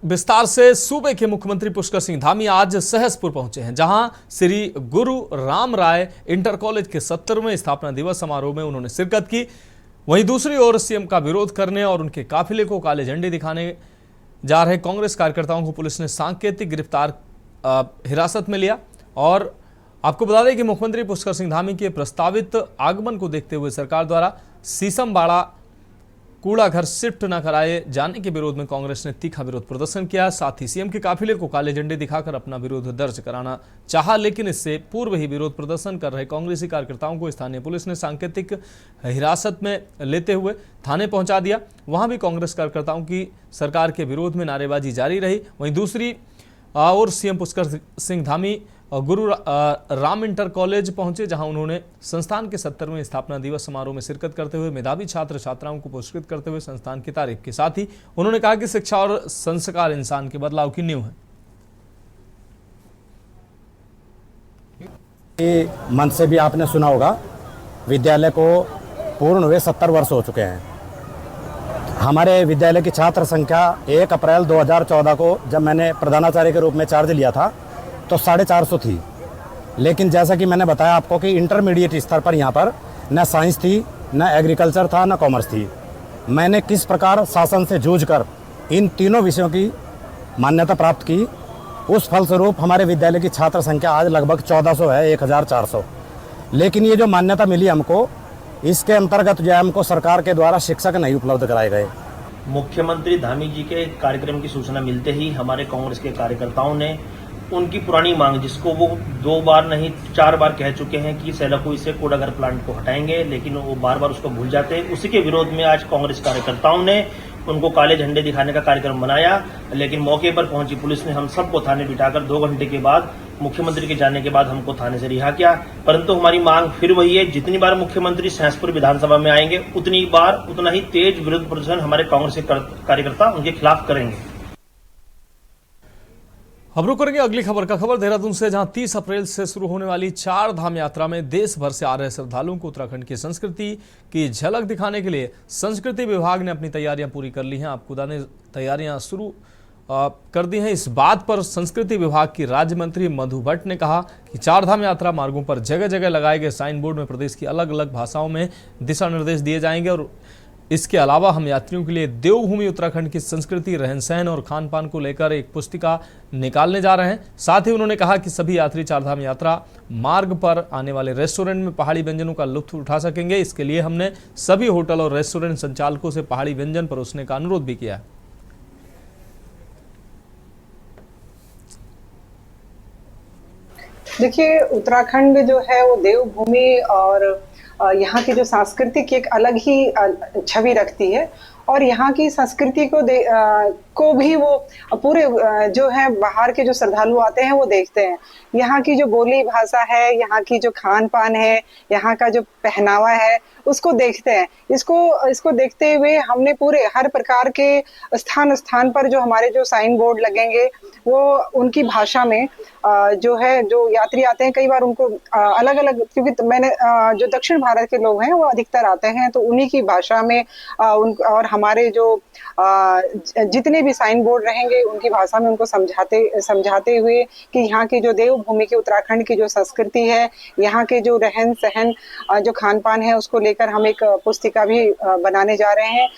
विस्तार से सूबे के मुख्यमंत्री पुष्कर सिंह धामी आज सहसपुर पहुंचे हैं, जहां श्री गुरु राम राय इंटर कॉलेज के 70वें स्थापना दिवस समारोह में उन्होंने शिरकत की। वहीं दूसरी ओर सीएम का विरोध करने और उनके काफिले को काले झंडे दिखाने जा रहे कांग्रेस कार्यकर्ताओं को पुलिस ने सांकेतिक गिरफ्तार हिरासत में लिया। और आपको बता दें कि मुख्यमंत्री पुष्कर सिंह धामी के प्रस्तावित आगमन को देखते हुए सरकार द्वारा सीसमबाड़ा कूड़ा घर शिफ्ट न कराए जाने के विरोध में कांग्रेस ने तीखा विरोध प्रदर्शन किया। साथ ही सीएम के काफिले को काले झंडे दिखाकर अपना विरोध दर्ज कराना चाहा, लेकिन इससे पूर्व ही विरोध प्रदर्शन कर रहे कांग्रेसी कार्यकर्ताओं को स्थानीय पुलिस ने सांकेतिक हिरासत में लेते हुए थाने पहुंचा दिया। वहां भी कांग्रेस कार्यकर्ताओं की सरकार के विरोध में नारेबाजी जारी रही। वहीं दूसरी और सीएम पुष्कर सिंह धामी गुरु राम इंटर कॉलेज पहुंचे, जहां उन्होंने संस्थान के 70वें स्थापना दिवस समारोह में शिरकत करते हुए मेधावी छात्र छात्राओं को पुरस्कृत करते हुए संस्थान की तारीफ की। साथ ही उन्होंने कहा कि शिक्षा और संस्कार इंसान के बदलाव की नींव है। मन से भी आपने सुना होगा, विद्यालय को पूर्ण हुए 70 वर्ष हो चुके हैं। हमारे विद्यालय की छात्र संख्या 1 अप्रैल 2014 को जब मैंने प्रधानाचार्य के रूप में चार्ज लिया था तो 450 थी। लेकिन जैसा कि मैंने बताया आपको कि इंटरमीडिएट स्तर पर यहाँ पर न साइंस थी, न एग्रीकल्चर था, न कॉमर्स थी। मैंने किस प्रकार शासन से जूझकर इन तीनों विषयों की मान्यता प्राप्त की, उस फलस्वरूप हमारे विद्यालय की छात्र संख्या आज लगभग 1400 है, 1400। लेकिन ये जो मान्यता मिली हमको, इसके अंतर्गत जो है हमको सरकार के द्वारा शिक्षक नहीं उपलब्ध कराए गए। मुख्यमंत्री धामी जी के कार्यक्रम की सूचना मिलते ही हमारे कांग्रेस के कार्यकर्ताओं ने उनकी पुरानी मांग, जिसको वो 2 बार नहीं 4 बार कह चुके हैं कि सेलाकुई से कूड़ाघर प्लांट को हटाएंगे, लेकिन वो बार बार उसको भूल जाते हैं। उसी के विरोध में आज कांग्रेस कार्यकर्ताओं ने उनको काले झंडे दिखाने का कार्यक्रम बनाया। लेकिन मौके पर पहुंची पुलिस ने हम सबको थाने बिठाकर 2 घंटे के बाद मुख्यमंत्री के जाने के बाद हमको थाने से रिहा किया। परंतु हमारी मांग फिर वही है, जितनी बार मुख्यमंत्री सहसपुर विधानसभा में आएंगे उतनी बार उतना ही तेज विरोध प्रदर्शन हमारे कांग्रेस के कार्यकर्ता उनके खिलाफ करेंगे। अब रुक करेंगे अगली खबर का। खबर देहरादून से, जहां 30 अप्रैल से शुरू होने वाली 4 धाम यात्रा में देश भर से आ रहे श्रद्धालुओं को उत्तराखंड की संस्कृति की झलक दिखाने के लिए संस्कृति विभाग ने अपनी तैयारियां पूरी कर ली हैं। आपको बता दें, तैयारियां शुरू कर दी हैं। इस बात पर संस्कृति विभाग की राज्य मंत्री मधु भट्ट ने कहा कि 4 धाम यात्रा मार्गों पर जगह जगह लगाए गए साइन बोर्ड में प्रदेश की अलग अलग भाषाओं में दिशा निर्देश दिए जाएंगे। और इसके अलावा हम यात्रियों के लिए देवभूमि उत्तराखंड की संस्कृति, रहन सहन और खान पान को लेकर एक पुस्तिका निकालने जा रहे हैं। साथ ही उन्होंने कहा कि सभी यात्री 4 धाम यात्रा मार्ग पर आने वाले रेस्टोरेंट में पहाड़ी व्यंजनों का लुत्फ उठा सकेंगे। इसके लिए हमने सभी होटल और रेस्टोरेंट संचालकों से पहाड़ी व्यंजन परोसने का अनुरोध भी किया है। देखिए, उत्तराखंड जो है वो देवभूमि और यहाँ की जो सांस्कृतिक एक अलग ही छवि रखती है। और यहाँ की संस्कृति को भी वो पूरे जो है बाहर के जो श्रद्धालु आते हैं वो देखते हैं। यहाँ की जो बोली भाषा है, यहाँ की जो खान पान है, यहाँ का जो पहनावा है, उसको देखते हैं। इसको देखते हुए हमने पूरे हर प्रकार के स्थान पर जो हमारे जो साइन बोर्ड लगेंगे वो उनकी भाषा में जो है, जो यात्री आते हैं कई बार उनको अलग अलग, क्योंकि मैंने जो दक्षिण भारत के लोग हैं वो अधिकतर आते हैं, तो उन्हीं की भाषा में और हमारे जो जितने भी साइन बोर्ड रहेंगे उनकी भाषा में उनको समझाते हुए कि यहाँ की जो देवभूमि की उत्तराखंड की जो संस्कृति है, यहाँ के जो रहन सहन, जो खान पान है, उसको लेकर हम एक पुस्तिका भी बनाने जा रहे हैं।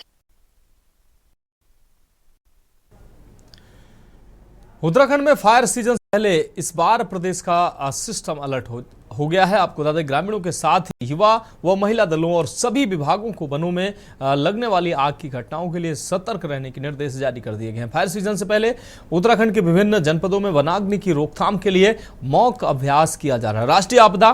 उत्तराखंड में फायर सीजन से पहले इस बार प्रदेश का सिस्टम अलर्ट हो गया है। आपको बता दें, ग्रामीणों के साथ ही युवा व महिला दलों और सभी विभागों को वनों में लगने वाली आग की घटनाओं के लिए सतर्क रहने के निर्देश जारी कर दिए गए हैं। फायर सीजन से पहले उत्तराखंड के विभिन्न जनपदों में वनाग्नि की रोकथाम के लिए मॉक अभ्यास किया जा रहा है। राष्ट्रीय आपदा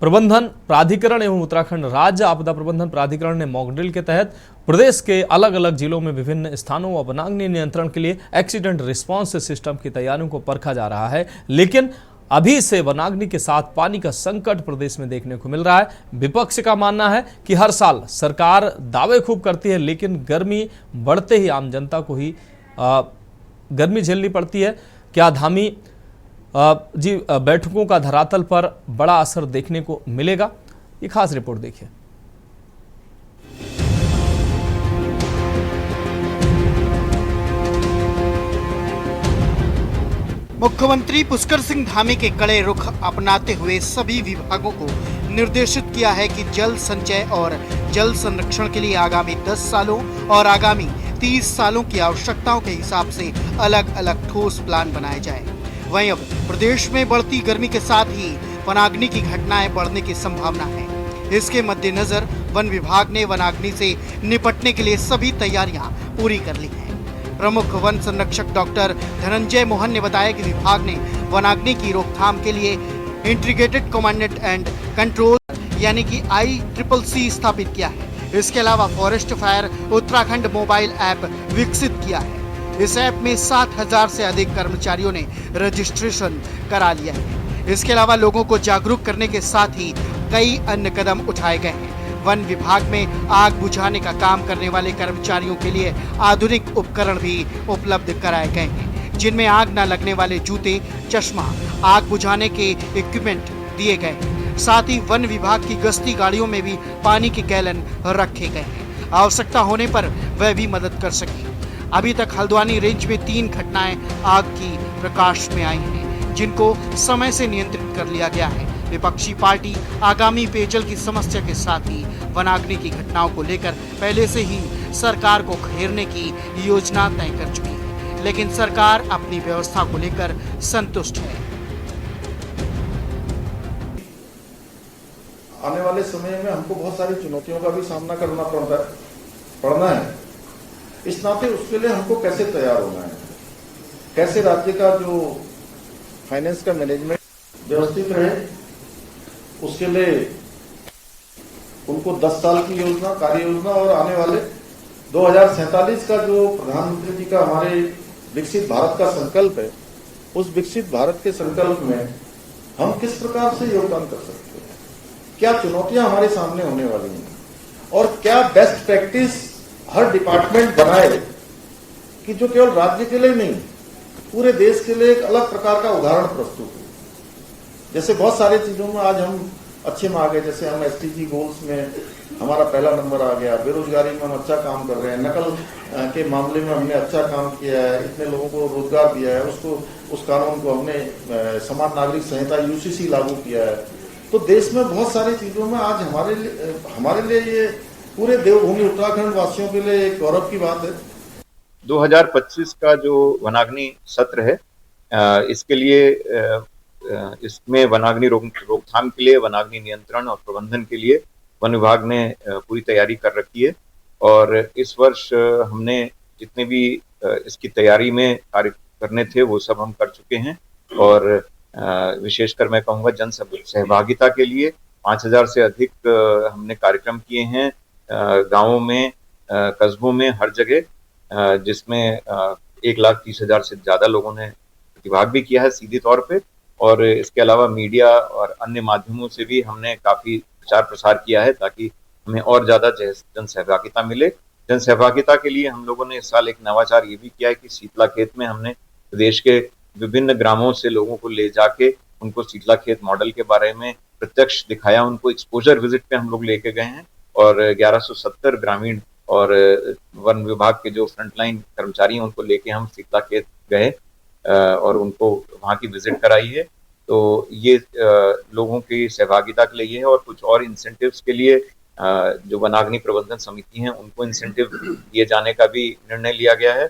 प्रबंधन प्राधिकरण एवं उत्तराखंड राज्य आपदा प्रबंधन प्राधिकरण ने मॉक ड्रिल के तहत प्रदेश के अलग अलग जिलों में विभिन्न स्थानों व वनाग्नि नियंत्रण के लिए एक्सीडेंट रिस्पांस सिस्टम की तैयारियों को परखा जा रहा है। लेकिन अभी से वनाग्नि के साथ पानी का संकट प्रदेश में देखने को मिल रहा है। विपक्ष का मानना है कि हर साल सरकार दावे खूब करती है, लेकिन गर्मी बढ़ते ही आम जनता को ही गर्मी झेलनी पड़ती है। क्या धामी जी बैठकों का धरातल पर बड़ा असर देखने को मिलेगा? ये खास रिपोर्ट देखिए। मुख्यमंत्री पुष्कर सिंह धामी के कड़े रुख अपनाते हुए सभी विभागों को निर्देशित किया है कि जल संचय और जल संरक्षण के लिए आगामी 10 सालों और आगामी 30 सालों की आवश्यकताओं के हिसाब से अलग अलग ठोस प्लान बनाए जाए। वहीं अब प्रदेश में बढ़ती गर्मी के साथ ही वनाग्नि की घटनाएं बढ़ने की संभावना है। इसके मद्देनजर वन विभाग ने वनाग्नि से निपटने के लिए सभी तैयारियां पूरी कर ली हैं। प्रमुख वन संरक्षक डॉक्टर धनंजय मोहन ने बताया कि विभाग ने वनाग्नि की रोकथाम के लिए इंटीग्रेटेड कमांड एंड कंट्रोल यानी कि ICCC स्थापित किया है। इसके अलावा forest fire Uttarakhand mobile app विकसित किया है। इस ऐप में 7,000 से अधिक कर्मचारियों ने रजिस्ट्रेशन करा लिया है। इसके अलावा लोगों को जागरूक करने के साथ ही कई अन्य कदम उठाए गए हैं। वन विभाग में आग बुझाने का काम करने वाले कर्मचारियों के लिए आधुनिक उपकरण भी उपलब्ध कराए गए हैं, जिनमें आग न लगने वाले जूते, चश्मा, आग बुझाने के इक्विपमेंट दिए गए हैं। साथ ही वन विभाग की गश्ती गाड़ियों में भी पानी के गैलन रखे गए हैं, आवश्यकता होने पर वह भी मदद कर सके। अभी तक हल्द्वानी रेंज में 3 घटनाएं आग की प्रकाश में आई हैं, जिनको समय से नियंत्रित कर लिया गया है। विपक्षी पार्टी आगामी पेयजल की समस्या के साथ ही वनाग्नि की घटनाओं को लेकर पहले से ही सरकार को घेरने की योजना तय कर चुकी है, लेकिन सरकार अपनी व्यवस्था को लेकर संतुष्ट है। आने वाले समय में हमको बहुत सारी चुनौतियों का भी सामना करना पड़ना है। इस नाते उसके लिए हमको कैसे तैयार होना है, कैसे राज्य का जो फाइनेंस का मैनेजमेंट व्यवस्थित रहे, उसके लिए उनको 10 साल की योजना, कार्य योजना और आने वाले 2047 का जो प्रधानमंत्री जी का हमारे विकसित भारत का संकल्प है, उस विकसित भारत के संकल्प में हम किस प्रकार से योगदान कर सकते हैं, क्या चुनौतियां हमारे सामने होने वाली हैं और क्या बेस्ट प्रैक्टिस हर डिपार्टमेंट बनाए कि जो केवल राज्य के लिए नहीं, पूरे देश के लिए एक अलग प्रकार का उदाहरण प्रस्तुत हो। जैसे बहुत सारी चीजों में आज हम अच्छे में आ गए, जैसे हम SDG गोल्स में हमारा पहला नंबर आ गया, बेरोजगारी में हम अच्छा काम कर रहे हैं, नकल के मामले में हमने अच्छा काम किया है, इतने लोगों को रोजगार दिया है, उस कानून को हमने समान नागरिक संहिता UCC लागू किया है। तो देश में बहुत सारी चीजों में आज हमारे लिए ये पूरे देवभूमि उत्तराखंड वासियों के लिए एक गौरव की बात है। 2025 का जो वनाग्नि सत्र है, इसके लिए इसमें वनाग्नि रोकथाम के लिए, वनाग्नि नियंत्रण और प्रबंधन के लिए वन विभाग ने पूरी तैयारी कर रखी है। और इस वर्ष हमने जितने भी इसकी तैयारी में कार्य करने थे वो सब हम कर चुके हैं। और विशेषकर मैं कहूँगा जन सहभागिता के लिए 5,000 से अधिक हमने कार्यक्रम किए हैं, गांवों में, कस्बों में, हर जगह, जिसमें 1,30,000 से ज्यादा लोगों ने प्रतिभाग भी किया है सीधे तौर पे। और इसके अलावा मीडिया और अन्य माध्यमों से भी हमने काफी प्रचार प्रसार किया है ताकि हमें और ज्यादा जन सहभागिता मिले। जन सहभागिता के लिए हम लोगों ने इस साल एक नवाचार ये भी किया है कि शीतला खेत में हमने प्रदेश के विभिन्न ग्रामों से लोगों को ले जाके उनको शीतला खेत मॉडल के बारे में प्रत्यक्ष दिखाया, उनको एक्सपोजर विजिट पे हम लोग लेके गए हैं। और 1170 ग्रामीण और वन विभाग के जो फ्रंटलाइन कर्मचारी हैं उनको लेके हम शीतला खेत गए और उनको वहाँ की विजिट कराई है। तो ये लोगों की सहभागिता के लिए है। और कुछ और इंसेंटिव्स के लिए जो वनाग्नि प्रबंधन समिति हैं उनको इंसेंटिव दिए जाने का भी निर्णय लिया गया है।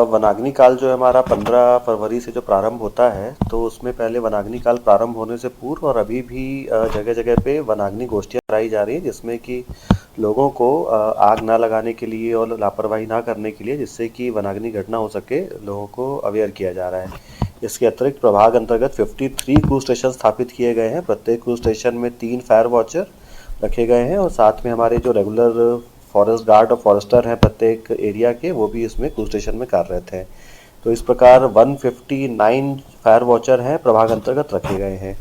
वनाग्नि काल जो है हमारा 15 फरवरी से जो प्रारंभ होता है, तो उसमें पहले वनाग्नि काल प्रारंभ होने से पूर्व और अभी भी जगह जगह पे वनाग्नि गोष्ठियां कराई जा रही है, जिसमें कि लोगों को आग ना लगाने के लिए और लापरवाही ना करने के लिए, जिससे कि वनाग्नि घटना हो सके, लोगों को अवेयर किया जा रहा है। इसके अतिरिक्त प्रभाग अंतर्गत 53 क्रूज स्टेशन स्थापित किए गए हैं। प्रत्येक क्रूज स्टेशन में 3 फायर वॉचर रखे गए हैं और साथ में हमारे जो रेगुलर फॉरेस्ट गार्ड और फॉरेस्टर हैं प्रत्येक एरिया के, वो भी इसमें क्रूज स्टेशन में कार्यरत हैं। तो इस प्रकार 159 फायर वॉचर हैं प्रभाग अंतर्गत रखे गए हैं।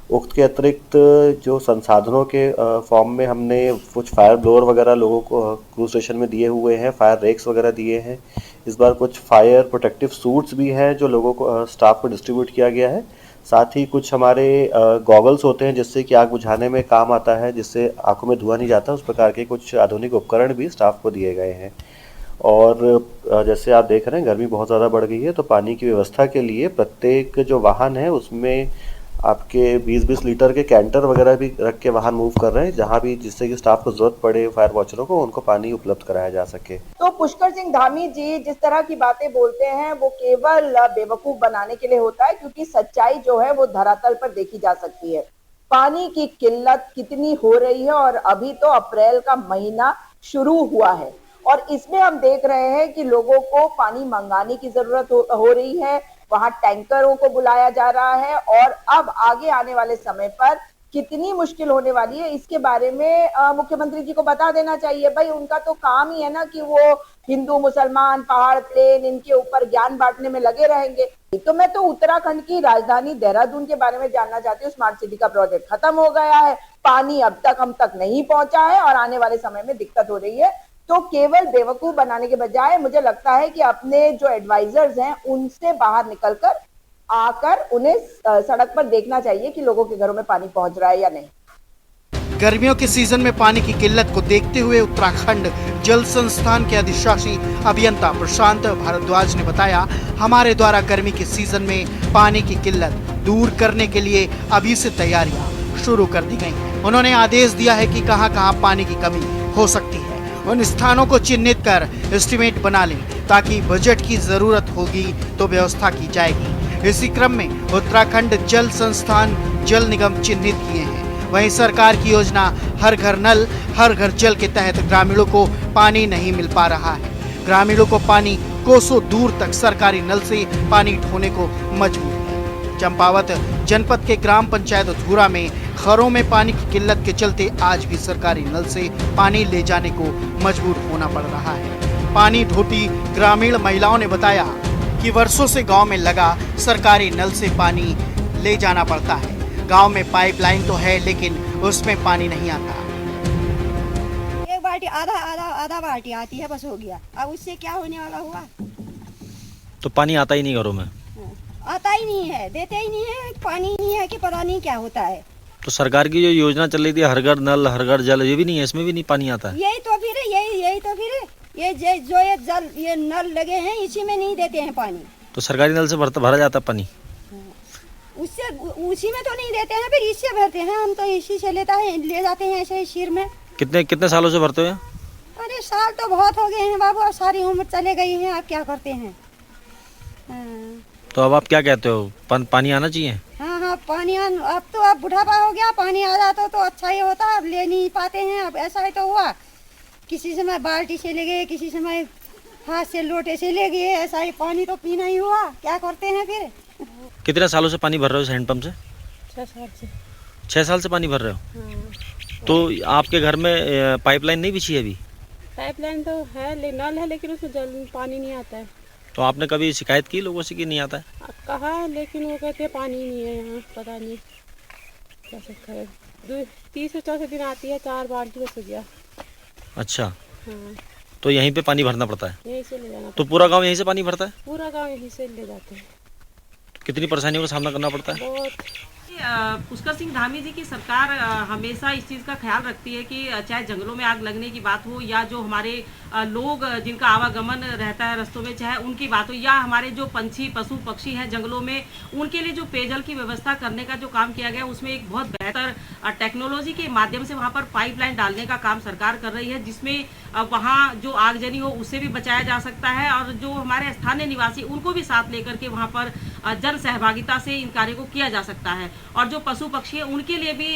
उक्त के अतिरिक्त जो संसाधनों के फॉर्म में हमने कुछ फायर ब्लोअर वगैरह लोगों को क्रूज स्टेशन में दिए हुए हैं, फायर रेक्स वगैरह दिए हैं। इस बार कुछ फायर प्रोटेक्टिव सूट्स भी हैं जो लोगों को स्टाफ को डिस्ट्रीब्यूट किया गया है। साथ ही कुछ हमारे गॉगल्स होते हैं जिससे कि आग बुझाने में काम आता है, जिससे आंखों में धुआं नहीं जाता, उस प्रकार के कुछ आधुनिक उपकरण भी स्टाफ को दिए गए हैं। और जैसे आप देख रहे हैं गर्मी बहुत ज़्यादा बढ़ गई है, तो पानी की व्यवस्था के लिए प्रत्येक जो वाहन है उसमें आपके 20-20 लीटर के कैंटर वगैरह भी रख के वाहन मूव कर रहे हैं, जहां भी जिससे कि स्टाफ को जरूरत पड़े फायर वॉचरों को उनको पानी उपलब्ध कराया जा सके। तो पुष्कर सिंह धामी जी जिस तरह की बातें बोलते हैं वो केवल बेवकूफ बनाने के लिए होता है, क्योंकि सच्चाई जो है वो धरातल पर देखी जा सकती है। पानी की किल्लत कितनी हो रही है, और अभी तो अप्रैल का महीना शुरू हुआ है और इसमें हम देख रहे हैं कि लोगों को पानी मंगाने की जरूरत हो रही है, वहां टैंकरों को बुलाया जा रहा है और अब आगे आने वाले समय पर कितनी मुश्किल होने वाली है इसके बारे में मुख्यमंत्री जी को बता देना चाहिए। भाई उनका तो काम ही है ना कि वो हिंदू मुसलमान पहाड़ प्लेन इनके ऊपर ज्ञान बांटने में लगे रहेंगे। तो मैं तो उत्तराखंड की राजधानी देहरादून के बारे में जानना चाहती हूँ। स्मार्ट सिटी का प्रोजेक्ट खत्म हो गया है, पानी अब तक हम तक नहीं पहुंचा है और आने वाले समय में दिक्कत हो रही है। तो केवल बेवकूफ बनाने के बजाय मुझे लगता है कि अपने जो एडवाइजर्स हैं उनसे बाहर निकलकर आकर उन्हें सड़क पर देखना चाहिए कि लोगों के घरों में पानी पहुंच रहा है या नहीं। गर्मियों के सीजन में पानी की किल्लत को देखते हुए उत्तराखंड जल संस्थान के अधिशासी अभियंता प्रशांत भारद्वाज ने बताया, हमारे द्वारा गर्मी के सीजन में पानी की किल्लत दूर करने के लिए अभी से तैयारियां शुरू कर दी गई हैं। उन्होंने आदेश दिया है कि कहां-कहां पानी की कमी हो सकती है, उन स्थानों को चिन्हित कर एस्टीमेट बना लें ताकि बजट की जरूरत होगी तो व्यवस्था की जाएगी। इसी क्रम में उत्तराखंड जल संस्थान जल निगम चिन्हित किए हैं। वहीं सरकार की योजना हर घर नल हर घर जल के तहत ग्रामीणों को पानी नहीं मिल पा रहा है। ग्रामीणों को पानी कोसों दूर तक सरकारी नल से पानी ढोने को मजबूर है। चंपावत जनपद के ग्राम पंचायत धूरा में घरों में पानी की किल्लत के चलते आज भी सरकारी नल से पानी ले जाने को मजबूर होना पड़ रहा है। पानी ढोती ग्रामीण महिलाओं ने बताया कि वर्षों से गांव में लगा सरकारी नल से पानी ले जाना पड़ता है। गांव में पाइपलाइन तो है लेकिन उसमें पानी नहीं आता। एक बाल्टी आधा बाल्टी आती है, बस हो गया। अब उससे क्या होने वाला हुआ? तो पानी आता ही नहीं घरों में? आता ही नहीं है, देते ही नहीं है, पानी नहीं है कि पता नहीं क्या होता है। तो सरकार की जो योजना चल रही थी हर घर नल हर घर जल, ये भी नहीं है, इसमें भी नहीं पानी आता है। यही तो फिर ये जल ये नल लगे हैं इसी में नहीं देते हैं पानी। तो सरकारी नल से भरा जाता पानी, उससे उसी में तो नहीं देते हैं, फिर इससे भरते हैं। हम तो इसी से ले जाते हैं ऐसे सिर में। कितने सालों से भरते हो? अरे साल तो बहुत हो गए हैं बाबू, अब सारी उम्र चले गई है, आप क्या करते हैं। तो अब आप क्या कहते हो, पानी आना चाहिए? हाँ पानी अब तो अब बुढ़ापा हो गया, पानी आ जाता तो अच्छा ही होता, अब ले नहीं पाते हैं। अब ऐसा ही तो हुआ, किसी समय बाल्टी से ले गए, किसी समय हाथ से लोटे से ले गए, ऐसा ही पानी तो पीना ही हुआ। क्या करते हैं फिर? कितने सालों से पानी भर रहे हो हैंडपंप से? 6 साल से। 6 साल से पानी भर रहे हो? हाँ। तो आपके घर में पाइपलाइन नहीं बिछी है अभी? पाइपलाइन तो है, नल है, लेकिन उसमें जल पानी नहीं आता है। तो आपने कभी शिकायत की लोगों से कि नहीं आता है? कहा, लेकिन वो कहते हैं पानी नहीं है यहाँ, पता नहीं कैसे करे। 30 से 4 दिन आती है, 4 बाल्टी बस हो गया। अच्छा। हाँ। तो यहीं पे पानी भरना पड़ता है? यहीं से ले जाना। तो पूरा गांव यहीं से पानी भरता है? पूरा गांव यहीं से ले जाते हैं। कितनी परेशानियों का सामना करना पड़ता है? बहुत। पुष्कर सिंह धामी जी की सरकार हमेशा इस चीज़ का ख्याल रखती है कि चाहे जंगलों में आग लगने की बात हो या जो हमारे लोग जिनका आवागमन रहता है रस्तों में, चाहे उनकी बात हो, या हमारे जो पंछी पशु पक्षी हैं जंगलों में, उनके लिए जो पेयजल की व्यवस्था करने का जो काम किया गया उसमें एक बहुत बेहतर टेक्नोलॉजी के माध्यम से वहाँ पर पाइपलाइन डालने का काम सरकार कर रही है, जिसमें वहाँ जो आगजनी हो उससे भी बचाया जा सकता है और जो हमारे स्थानीय निवासी उनको भी साथ लेकर के वहाँ पर जन सहभागिता से इन कार्यों को किया जा सकता है। और जो पशु पक्षी है उनके लिए भी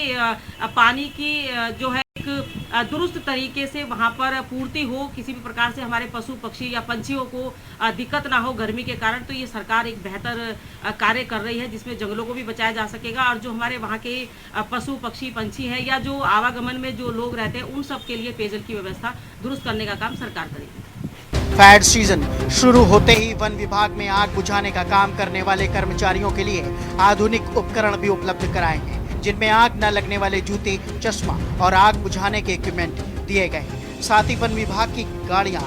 पानी की जो है एक दुरुस्त तरीके से वहाँ पर पूर्ति हो, किसी भी प्रकार से हमारे पशु पक्षी या पंछियों को दिक्कत ना हो गर्मी के कारण। तो ये सरकार एक बेहतर कार्य कर रही है जिसमें जंगलों को भी बचाया जा सकेगा और जो हमारे वहाँ के पशु पक्षी पंछी हैं या जो आवागमन में जो लोग रहते हैं उन सब के लिए पेयजल की व्यवस्था दुरुस्त करने का काम सरकार करेगी। फायर सीजन शुरू होते ही वन विभाग में आग बुझाने का काम करने वाले कर्मचारियों के लिए आधुनिक उपकरण भी उपलब्ध कराए हैं, जिनमें आग न लगने वाले जूते, चश्मा और आग बुझाने के इक्विपमेंट दिए गए हैं। साथ ही वन विभाग की गाड़ियां,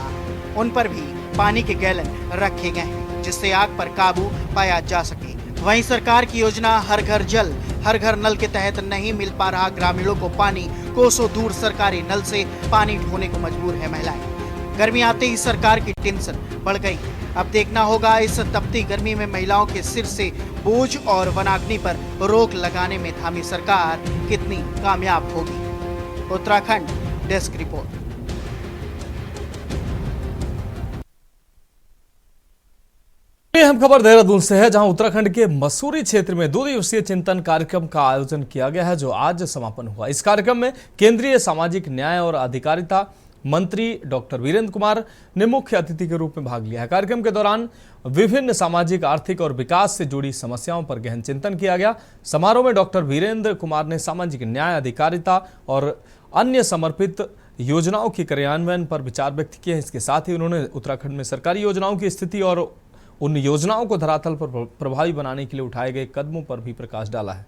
उन पर भी पानी के गैलन रखे गए हैं जिससे आग पर काबू पाया जा सके। वहीं सरकार की योजना हर घर जल हर घर नल के तहत नहीं मिल पा रहा ग्रामीणों को पानी, कोसों दूर सरकारी नल से पानी ढोने को मजबूर है महिलाएं। गर्मी आते ही सरकार की टेंशन बढ़ गई। अब देखना होगा इस तपती गर्मी में महिलाओं के सिर से बोझ और वनाग्नि पर रोक लगाने में धामी सरकार कितनी कामयाब होगी। Uttarakhand desk report. अहम खबर देहरादून से है, जहां उत्तराखंड के मसूरी क्षेत्र में 2 दिवसीय चिंतन कार्यक्रम का आयोजन किया गया है, जो आज समापन हुआ। इस कार्यक्रम में केंद्रीय सामाजिक न्याय और अधिकारिता मंत्री डॉक्टर वीरेंद्र कुमार ने मुख्य अतिथि के रूप में भाग लिया है। कार्यक्रम के दौरान विभिन्न सामाजिक, आर्थिक और विकास से जुड़ी समस्याओं पर गहन चिंतन किया गया। समारोह में डॉक्टर वीरेंद्र कुमार ने सामाजिक न्याय, अधिकारिता और अन्य समर्पित योजनाओं के क्रियान्वयन पर विचार व्यक्त किए। इसके साथ ही उन्होंने उत्तराखंड में सरकारी योजनाओं की स्थिति और उन योजनाओं को धरातल पर प्रभावी बनाने के लिए उठाए गए कदमों पर भी प्रकाश डाला है।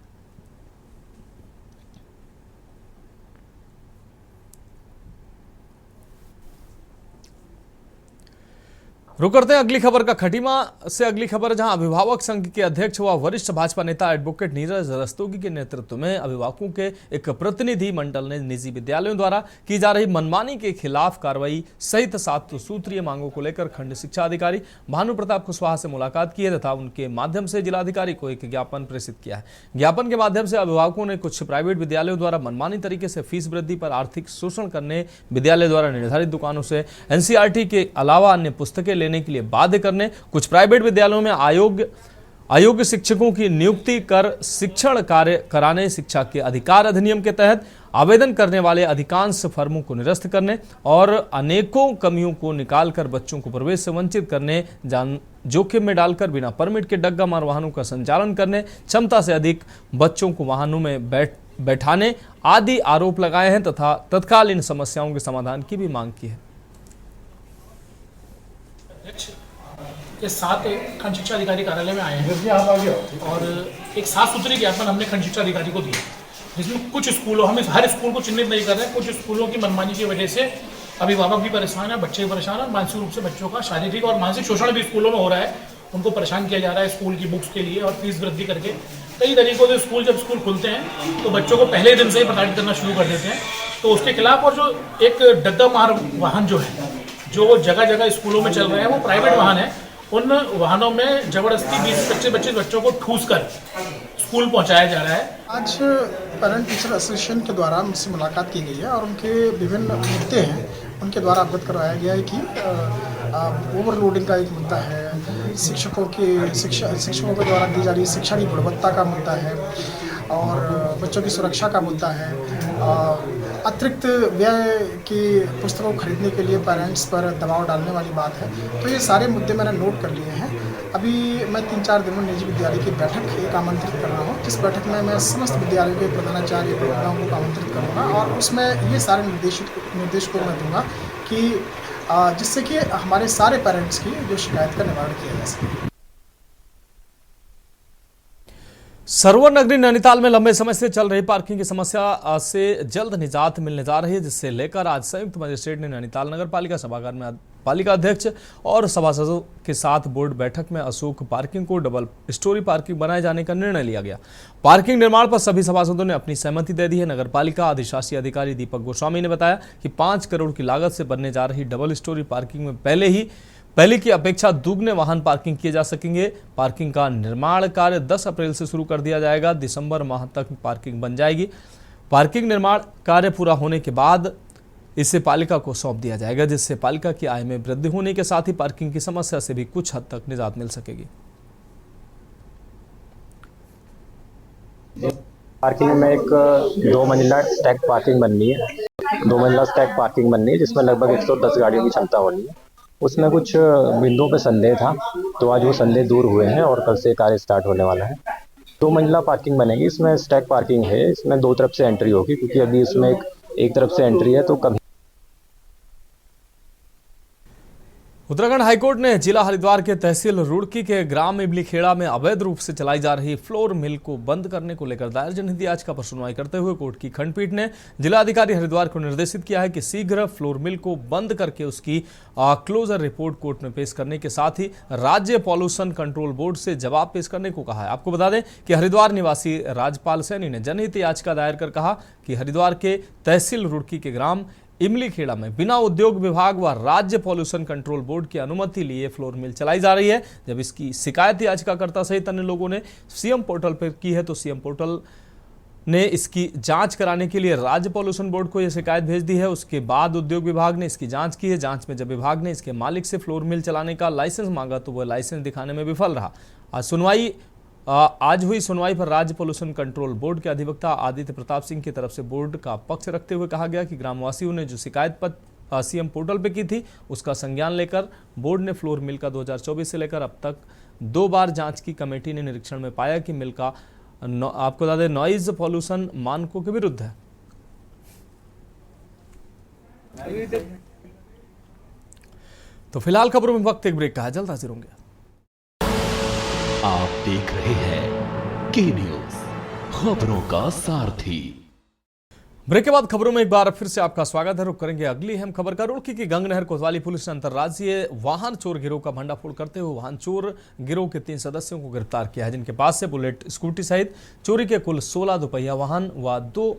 रुक करते हैं अगली खबर का खटीमा से। अगली खबर जहां अभिभावक संघ के अध्यक्ष व वरिष्ठ भाजपा नेता एडवोकेट नीरज रस्तोगी के नेतृत्व में अभिभावकों के एक प्रतिनिधि मंडल ने निजी विद्यालयों द्वारा की जा रही मनमानी के खिलाफ कार्रवाई सहित 7 सूत्रीय मांगों को लेकर खंड शिक्षा अधिकारी भानु प्रताप कुशवाहा से मुलाकात की है तथा उनके माध्यम से जिलाधिकारी को एक ज्ञापन प्रेषित किया है। ज्ञापन के माध्यम से अभिभावकों ने कुछ प्राइवेट विद्यालयों द्वारा मनमानी तरीके से फीस वृद्धि पर आर्थिक शोषण करने, विद्यालय द्वारा निर्धारित दुकानों से एनसीईआरटी के अलावा अन्य पुस्तकें लेने के लिए बाध्य करने, कुछ प्राइवेट विद्यालयों में अयोग्य शिक्षकों की नियुक्ति कर शिक्षण कार्य कराने, शिक्षा के अधिकार अधिनियम के तहत आवेदन करने वाले अधिकांश फर्मों को निरस्त करने और अनेकों कमियों को निकालकर बच्चों को प्रवेश से वंचित करने, जान जोखिम में डालकर बिना परमिट के डग्गा मार वाहनों का संचालन करने, क्षमता से अधिक बच्चों को वाहनों में बैठाने आदि आरोप लगाए हैं तथा तत्काल इन समस्याओं के समाधान की भी मांग की है। के साथ खंड शिक्षा अधिकारी कार्यालय में आए हैं और एक 7 सूत्री ज्ञापन हमने खंड शिक्षा अधिकारी को दिया, जिसमें कुछ स्कूलों, हम हर स्कूल को चिन्हित नहीं कर रहे हैं, कुछ स्कूलों की मनमानी की वजह से अभिभावक भी परेशान है, बच्चे भी परेशान है, मानसिक रूप से बच्चों का शारीरिक और मानसिक शोषण भी स्कूलों में हो रहा है। उनको परेशान किया जा रहा है स्कूल की बुक्स के लिए और फीस वृद्धि करके कई तरीकों से स्कूल, जब स्कूल खुलते हैं तो बच्चों को पहले दिन से ही प्रताड़ित करना शुरू कर देते हैं। तो उसके खिलाफ, और जो एक डग्गा मार वाहन जो जगह जगह स्कूलों में चल रहे हैं, वो प्राइवेट वाहन है। उन वाहनों में जबरदस्ती 20-25 बच्चों को ठूस कर स्कूल पहुंचाया जा रहा है। आज पेरेंट टीचर एसोसिएशन के द्वारा मुझसे मुलाकात की गई है और उनके विभिन्न मुद्दे हैं, उनके द्वारा अवगत करवाया गया है कि ओवरलोडिंग का एक मुद्दा है, शिक्षकों के द्वारा दी जा रही शिक्षा की गुणवत्ता का मुद्दा है और बच्चों की सुरक्षा का मुद्दा है, अतिरिक्त व्यय की पुस्तकों को खरीदने के लिए पेरेंट्स पर दबाव डालने वाली बात है। तो ये सारे मुद्दे मैंने नोट कर लिए हैं। अभी मैं 3-4 दिन में निजी विद्यालय की बैठक एक आमंत्रित कर रहा हूँ, जिस बैठक में मैं समस्त विद्यालयों के प्रधानाचार्य प्रबंधकों को आमंत्रित करूँगा और उसमें ये सारे निर्देश को मैं दूँगा कि जिससे कि हमारे सारे पेरेंट्स की जो शिकायत का निवारण किया जा सके। सरोवर नगरी नैनीताल में लंबे समय से चल रही पार्किंग की समस्या से जल्द निजात मिलने जा रही है, जिससे लेकर आज संयुक्त मजिस्ट्रेट ने नैनीताल नगर पालिका सभागार में पालिका अध्यक्ष और सभासदों के साथ बोर्ड बैठक में अशोक पार्किंग को डबल स्टोरी पार्किंग बनाए जाने का निर्णय लिया गया। पार्किंग निर्माण पर सभी सभासदों ने अपनी सहमति दे दी है। नगर पालिका अधिशासी अधिकारी दीपक गोस्वामी ने बताया कि 5 करोड़ की लागत से बनने जा रही डबल स्टोरी पार्किंग में पहले की अपेक्षा दुगने वाहन पार्किंग किए जा सकेंगे। पार्किंग का निर्माण कार्य 10 अप्रैल से शुरू कर दिया जाएगा। दिसंबर माह तक पार्किंग बन जाएगी। पार्किंग निर्माण कार्य पूरा होने के बाद इसे पालिका को सौंप दिया जाएगा, जिससे पालिका की आय में वृद्धि होने के साथ ही पार्किंग की समस्या से भी कुछ हद तक निजात मिल सकेगी। पार्किंग में एक 2 मंजिला स्टैक पार्किंग बननी है, 2 मंजिला स्टैक पार्किंग बननी है, जिसमें लगभग 110 गाड़ियों की क्षमता होनी है। उसमें कुछ बिंदुओं पे संदेह था, तो आज वो संदेह दूर हुए हैं और कल से कार्य स्टार्ट होने वाला है। 2 मंजिला पार्किंग बनेगी। इसमें स्टैक पार्किंग है, इसमें 2 तरफ से एंट्री होगी, क्योंकि अभी इसमें एक तरफ से एंट्री है तो कभी। उत्तराखंड हाईकोर्ट ने जिला हरिद्वार के तहसील रुड़की के ग्राम इबलीखेड़ा में अवैध रूप से चलाई जा रही फ्लोर मिल को बंद करने को लेकर दायर जनहित याचिका पर सुनवाई करते हुए कोर्ट की खंडपीठ ने जिलाधिकारी हरिद्वार को निर्देशित किया है कि शीघ्र फ्लोर मिल को बंद करके उसकी क्लोजर रिपोर्ट कोर्ट में पेश करने के साथ ही राज्य पॉल्यूशन कंट्रोल बोर्ड से जवाब पेश करने को कहा है। आपको बता दें कि हरिद्वार निवासी राजपाल सैनी ने जनहित याचिका दायर कर कहा कि हरिद्वार के तहसील रुड़की के ग्राम इमलीखेड़ा में बिना उद्योग विभाग व राज्य पॉल्यूशन कंट्रोल बोर्ड की अनुमति लिए फ्लोर मिल चलाई जा रही है। जब इसकी शिकायत याचिकाकर्ता सहित अन्य लोगों ने सीएम पोर्टल पर की है तो सीएम पोर्टल ने इसकी जांच कराने के लिए राज्य पॉल्यूशन बोर्ड को यह शिकायत भेज दी है। उसके बाद उद्योग विभाग ने इसकी जांच की है। जांच में जब विभाग ने इसके मालिक से फ्लोर मिल चलाने का लाइसेंस मांगा तो वह लाइसेंस दिखाने में विफल रहा। आज हुई सुनवाई पर राज्य पॉल्यूशन कंट्रोल बोर्ड के अधिवक्ता आदित्य प्रताप सिंह की तरफ से बोर्ड का पक्ष रखते हुए कहा गया कि ग्रामवासियों ने जो शिकायत पत्र सीएम पोर्टल पे की थी उसका संज्ञान लेकर बोर्ड ने फ्लोर मिल का 2024 से लेकर अब तक 2 बार जांच की। कमेटी ने निरीक्षण में पाया कि मिल का आपको बता दें नॉइज पॉल्यूशन मानकों के विरुद्ध है। तो फिलहाल खबरों में वक्त एक ब्रेक का है, जल्द हाजिर होंगे। आप देख रहे हैं के न्यूज, खबरों का सारथी। ब्रेक के बाद खबरों में एक बार फिर से आपका स्वागत है। रुक करेंगे अगली अहम खबर का। रुड़की की गंगनहर कोतवाली पुलिस ने अंतर्राज्यीय वाहन चोर गिरोह का भंडाफोड़ करते हुए वाहन चोर गिरोह के 3 सदस्यों को गिरफ्तार किया है, जिनके पास से बुलेट स्कूटी सहित चोरी के कुल 16 दोपहिया वाहन व 2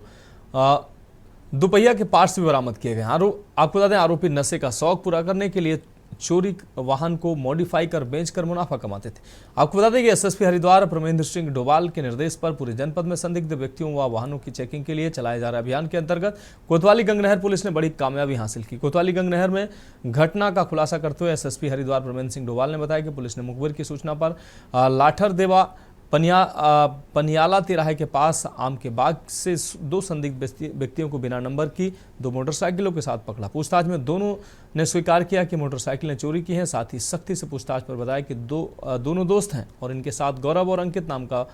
दोपहिया के पार्ट्स भी बरामद किए गए। आपको बता दें आरोपी नशे का शौक पूरा करने के लिए चोरी वाहन को मॉडिफाई कर बेचकर मुनाफा कमाते थे। आपको बता दें कि एसएसपी हरिद्वार प्रमेंद्र सिंह डोभाल के निर्देश पर पूरे जनपद में संदिग्ध व्यक्तियों व वाहनों की चेकिंग के लिए चलाए जा रहे अभियान के अंतर्गत कोतवाली गंगनहर पुलिस ने बड़ी कामयाबी हासिल की। कोतवाली गंगनहर में घटना का खुलासा करते हुए एसएसपी हरिद्वार प्रमेंद्र सिंह डोभाल ने बताया कि पुलिस ने मुखबिर की सूचना पर लाठर देवा पनियाला तिराहे के पास आम के बाग से 2 संदिग्ध व्यक्तियों को बिना नंबर की 2 मोटरसाइकिलों के साथ पकड़ा। पूछताछ में दोनों ने स्वीकार किया कि मोटरसाइकिलें चोरी की हैं। साथ ही सख्ती से पूछताछ पर बताया कि दोनों दोस्त हैं और इनके साथ गौरव और अंकित नाम का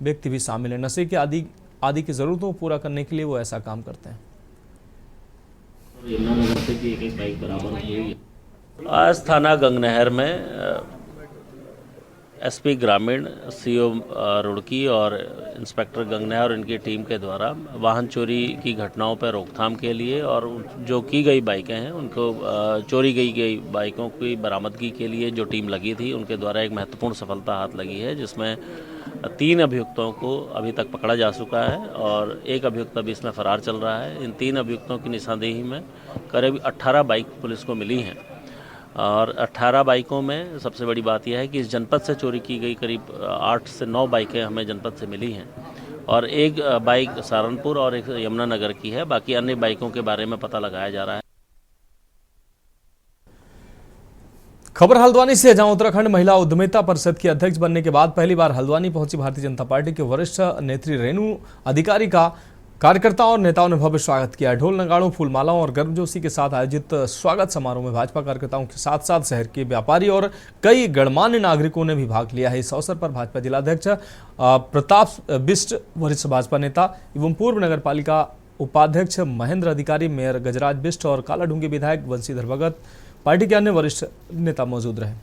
व्यक्ति भी शामिल है। नशे के आदि की जरूरतों को पूरा करने के लिए वो ऐसा काम करते हैं। आज थाना गंगनहर में एसपी ग्रामीण, सीओ रुड़की और इंस्पेक्टर गंगनहर और इनकी टीम के द्वारा वाहन चोरी की घटनाओं पर रोकथाम के लिए और जो की गई बाइकें हैं उनको चोरी गई बाइकों की बरामदगी के लिए जो टीम लगी थी उनके द्वारा एक महत्वपूर्ण सफलता हाथ लगी है, जिसमें 3 अभियुक्तों को अभी तक पकड़ा जा चुका है और एक अभियुक्त अभी इसमें फरार चल रहा है। इन 3 अभियुक्तों की निशानदेही में करीब 18 बाइक पुलिस को मिली हैं और 18 बाइकों में सबसे बड़ी बात यह है कि इस जनपद से चोरी की गई करीब 8 से 9 बाइकें हमें जनपद से मिली हैं और एक बाइक सहारनपुर और एक यमुनानगर की है। बाकी अन्य बाइकों के बारे में पता लगाया जा रहा है। खबर हल्द्वानी से, जहां उत्तराखंड महिला उद्यमिता परिषद की अध्यक्ष बनने के बाद पहली बार हल्द्वानी पहुंची भारतीय जनता पार्टी के वरिष्ठ नेत्री रेणु अधिकारी का कार्यकर्ताओं और नेताओं ने भव्य स्वागत किया। ढोल नगाड़ों, फूलमालाओं और गर्मजोशी के साथ आयोजित स्वागत समारोह में भाजपा कार्यकर्ताओं के साथ साथ शहर के व्यापारी और कई गणमान्य नागरिकों ने भी भाग लिया है। इस अवसर पर भाजपा जिलाध्यक्ष प्रताप बिष्ट, वरिष्ठ भाजपा नेता एवं पूर्व नगर पालिका उपाध्यक्ष महेंद्र अधिकारी, मेयर गजराज बिष्ट और कालाढूंगी विधायक बंशीधर भगत, पार्टी के अन्य वरिष्ठ नेता मौजूद रहे।